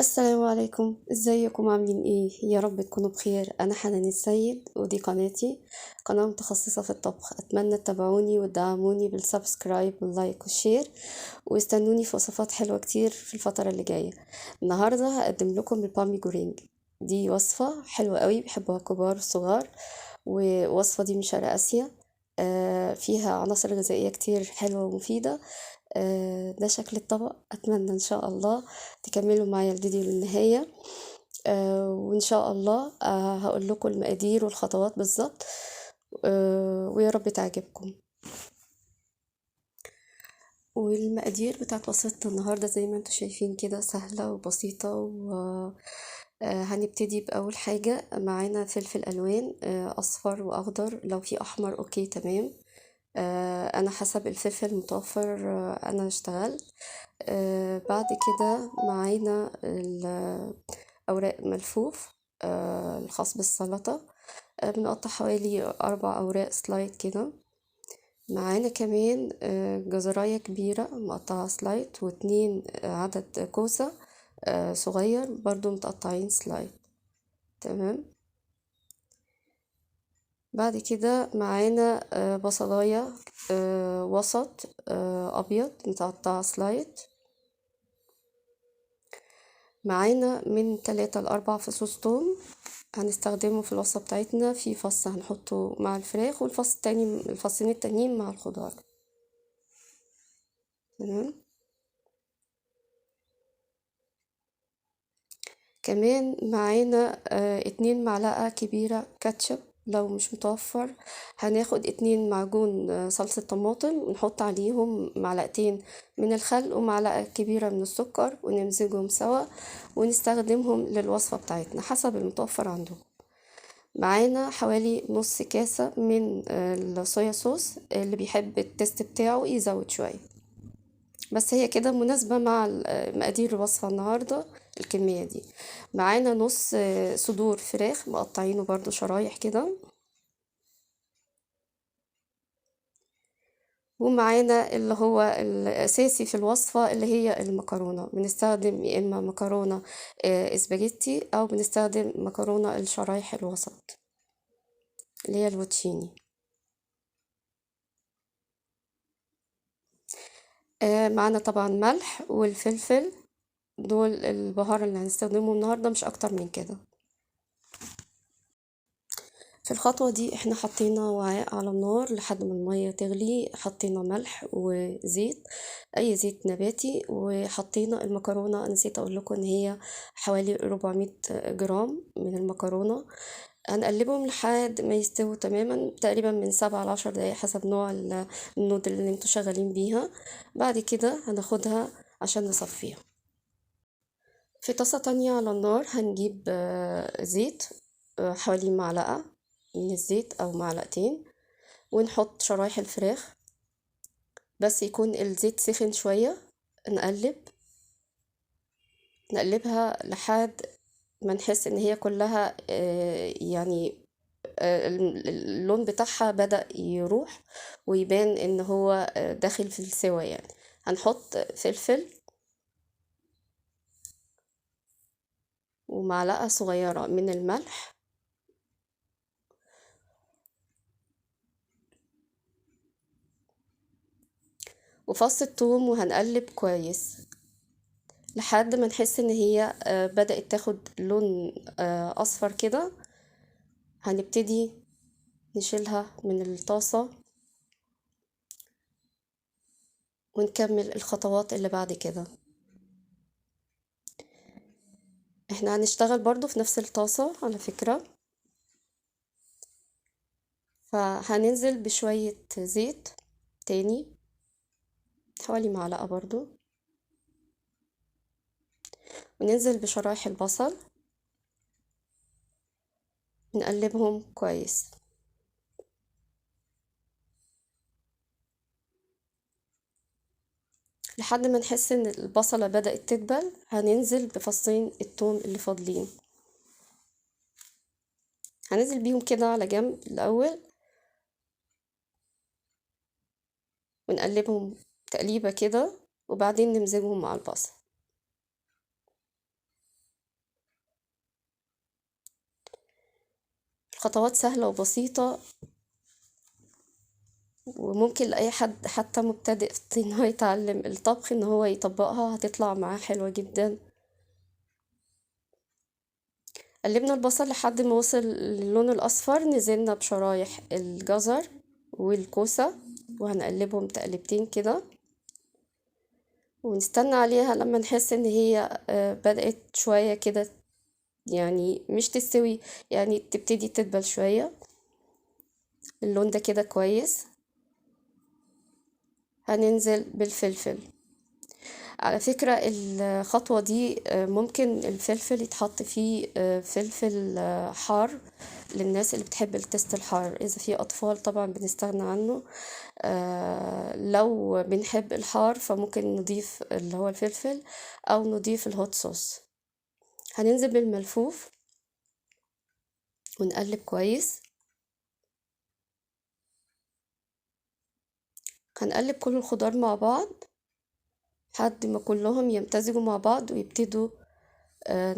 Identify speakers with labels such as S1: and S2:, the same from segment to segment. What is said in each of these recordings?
S1: السلام عليكم، ازيكم عاملين ايه؟ يا رب تكونوا بخير. انا حنان السيد ودي قناتي، قناة متخصصة في الطبخ. اتمنى تتابعوني وتدعموني بالسبسكرايب واللايك والشير، واستنوني في وصفات حلوة كتير في الفترة اللي جاية. النهاردة هقدم لكم البامي جورينج. دي وصفة حلوة قوي بيحبوها الكبار والصغار، ووصفة دي من شرق اسيا. فيها عناصر غذائية كتير حلوة ومفيدة. ده شكل الطبق. أتمنى إن شاء الله تكملوا معايا الفيديو للنهاية. وإن شاء الله هقول لكم المقادير والخطوات بالظبط. ويا رب تعجبكم. والمقادير بتاعت وصفتنا النهاردة زي ما انتوا شايفين كده سهلة وبسيطة هنبتدي بأول حاجة. معانا فلفل ألوان، أصفر وأخضر، لو في أحمر أوكي تمام. أنا حسب الفلفل المتوفر أنا اشتغلت. بعد كده معانا أوراق ملفوف، الخاص بالسلطة. بنقطع حوالي 4 أوراق سلايد كده. معانا كمان جزراية كبيرة مقطعة سلايد، و2 عدد كوسة صغير برضو متقطعين سلايد. تمام. بعد كده معانا بصلاية وسط أبيض متقطعة سلايد. معانا من 3 ل4 فصوص توم هنستخدمه في الوصفة بتاعتنا. في فص هنحطه مع الفراخ، والفص التاني الفصين التانيين مع الخضار. تمام. كمان معانا 2 معلقة كبيرة كاتشب. لو مش متوفر هناخد 2 معجون صلصة طماطم، ونحط عليهم معلقتين من الخل ومعلقة كبيرة من السكر، ونمزجهم سوا ونستخدمهم للوصفة بتاعتنا حسب المتوفر عندهم. معانا حوالي نص كاسة من الصويا صوص، اللي بيحب التست بتاعه يزود شوية، بس هي كده مناسبة مع مقادير الوصفة النهاردة. الكمية دي معانا نص صدور فراخ مقطعينه برضو شرايح كده. ومعانا اللي هو الأساسي في الوصفة اللي هي المكرونة. بنستخدم يا إما مكرونة اسباجيتي، أو بنستخدم مكرونة الشرايح الوسط اللي هي الوتشيني. معانا طبعا ملح والفلفل، دول البهار اللي هنستخدمهم النهاردة، مش أكتر من كده. في الخطوة دي احنا حطينا وعاء على النار لحد ما المية تغلي، حطينا ملح وزيت، اي زيت نباتي، وحطينا المكرونة. نسيت اقول لكم ان هي حوالي 400 جرام من المكرونة. هنقلبهم لحد ما يستووا تماما، تقريبا من 7 ل10 دقايق حسب نوع النودل اللي انتوا شغالين بيها. بعد كده هناخدها عشان نصفيها. في طاسة تانية على النار هنجيب زيت، حوالي معلقة من الزيت أو معلقتين، ونحط شرايح الفراخ، بس يكون الزيت سخن شوية. نقلبها لحد ما نحس ان هي كلها يعني اللون بتاعها بدأ يروح، ويبان ان هو داخل في السوا يعني. هنحط فلفل ومعلقة صغيرة من الملح وفص الثوم، وهنقلب كويس لحد ما نحس ان هي بدأت تاخد لون اصفر كده. هنبتدي نشيلها من الطاسة ونكمل الخطوات اللي بعد كده. احنا هنشتغل برضو في نفس الطاسة على فكرة. فهننزل بشوية زيت تاني، حوالي معلقة برضو، وننزل بشرايح البصل، نقلبهم كويس لحد ما نحس ان البصلة بدأت تدبل. هننزل بفصين الثوم اللي فاضلين، هننزل بيهم كده على جنب الأول، ونقلبهم تقليبة كده، وبعدين نمزجهم مع البصل. خطوات سهلة وبسيطة، وممكن لأي حد حتى مبتدئ ان هو يتعلم الطبخ ان هو يطبقها، هتطلع معاه حلوة جدا. قلبنا البصل لحد ما وصل للون الأصفر، نزلنا بشرايح الجزر والكوسة وهنقلبهم تقلبتين كده، ونستنى عليها لما نحس ان هي بدأت شوية كده، يعني مش تستوي، يعني تبتدي تدبل شوية، اللون ده كده كويس. هننزل بالفلفل. على فكرة الخطوة دي ممكن الفلفل يتحط فيه فلفل حار للناس اللي بتحب التست الحار. إذا في أطفال طبعا بنستغنى عنه. لو بنحب الحار فممكن نضيف اللي هو الفلفل أو نضيف الهوت صوص. هننزل بالملفوف ونقلب كويس. هنقلب كل الخضار مع بعض لحد ما كلهم يمتزجوا مع بعض ويبتدوا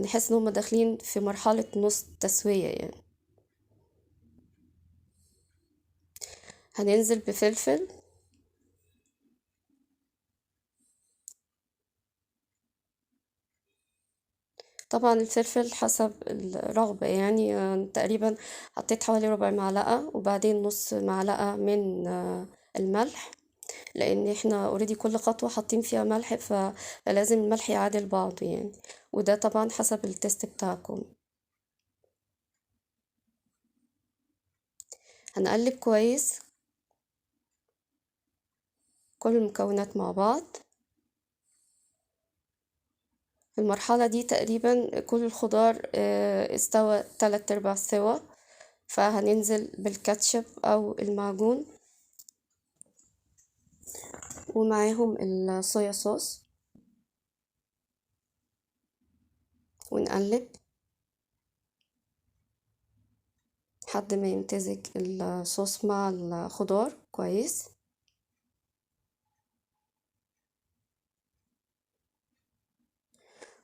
S1: نحس ان هم داخلين في مرحلة نص تسوية يعني. هننزل بفلفل. طبعا الفلفل حسب الرغبة يعني، تقريبا حطيت حوالي ربع معلقة، وبعدين نص معلقة من الملح، لان احنا اوريدي كل خطوة حاطين فيها ملح، فلازم الملح يعادل بعضه يعني، وده طبعا حسب التست بتاعكم. هنقلب كويس كل المكونات مع بعض. في المرحلة دي تقريبا كل الخضار استوى 3/4 سوا، فهننزل بالكاتشب او المعجون ومعاهم الصويا صوص ونقلب لحد ما يمتزج الصوص مع الخضار كويس.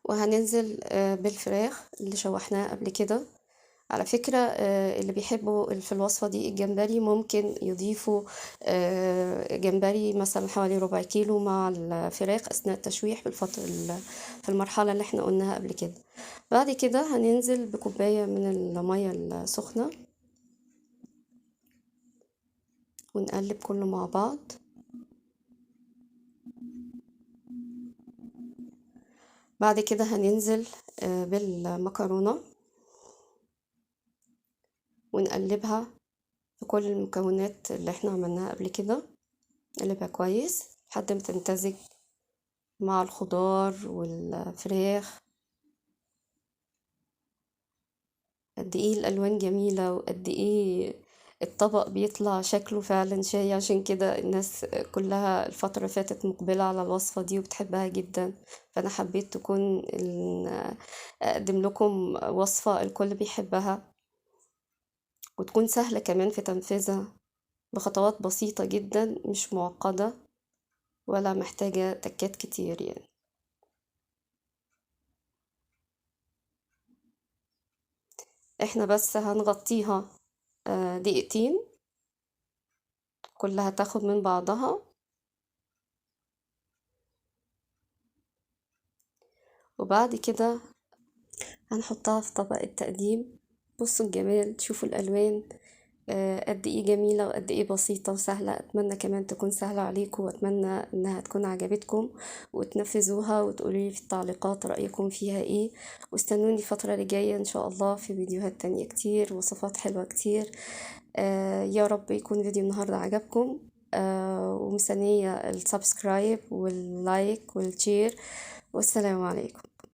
S1: وهننزل بالفراخ اللي شوحناها قبل كده. على فكرة اللي بيحبوا في الوصفة دي الجمبري ممكن يضيفوا جمبري مثلا حوالي ربع كيلو مع الفراخ أثناء التشويح في المرحلة اللي احنا قلناها قبل كده. بعد كده هننزل بكوباية من المية السخنة ونقلب كله مع بعض. بعد كده هننزل بالمكرونة ونقلبها في كل المكونات اللي احنا عملناها قبل كده، نقلبها كويس لحد ما تمتزج مع الخضار والفراخ. قد ايه الالوان جميلة، وقد ايه الطبق بيطلع شكله فعلا شاي، عشان كده الناس كلها الفترة اللي فاتت مقبلة على الوصفة دي وبتحبها جدا. فانا حبيت تكون اقدم لكم وصفة الكل بيحبها، وتكون سهلة كمان في تنفيذها بخطوات بسيطة جدا، مش معقدة ولا محتاجة تكات كتير يعني. احنا بس هنغطيها دقيقتين، كلها تاخد من بعضها، وبعد كده هنحطها في طبق التقديم. بصوا الجمال، تشوفوا الألوان قد ايه جميلة وقد ايه بسيطة وسهلة. اتمنى كمان تكون سهلة عليكم، واتمنى انها تكون عجبتكم وتنفذوها وتقولوا لي في التعليقات رأيكم فيها ايه. واستنوني الفترة اللي جاية ان شاء الله في فيديوهات تانية كتير، وصفات حلوة كتير. يا رب يكون فيديو النهاردة عجبكم. ومستنية السبسكرايب واللايك والشير، والسلام عليكم.